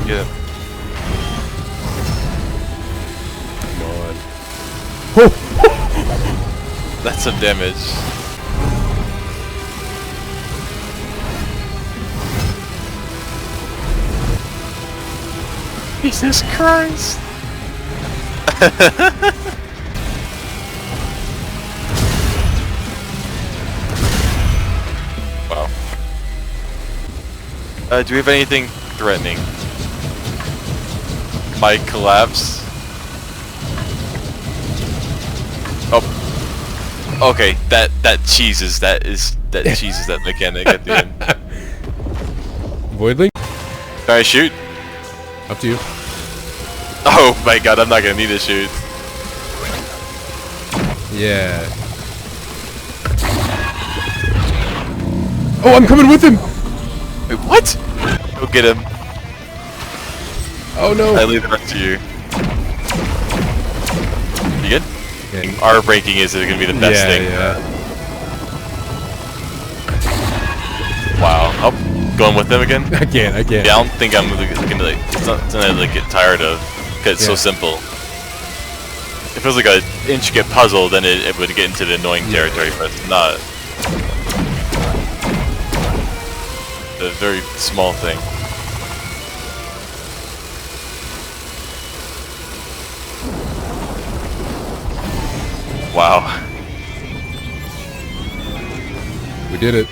Get him. Come on. That's some damage. Jesus Christ! Wow. Do we have anything threatening? My collapse? Oh. Okay, that cheeses that cheeses that mechanic at the end. Void Link? Can I shoot? Up to you. Oh my god, I'm not gonna need to shoot. Yeah. Oh, I'm coming with him! Wait, what? Go get him. Oh no! I leave the rest to you. You good? Okay. Our breaking is gonna be the best thing. Yeah. Wow. Oh, going with them again? I can't. Yeah, I don't think I'm looking to like. It's not something to like get tired of, because it's so simple. If it was like an intricate puzzle, then it would get into the annoying territory, but it's not. A very small thing. Wow. We did it.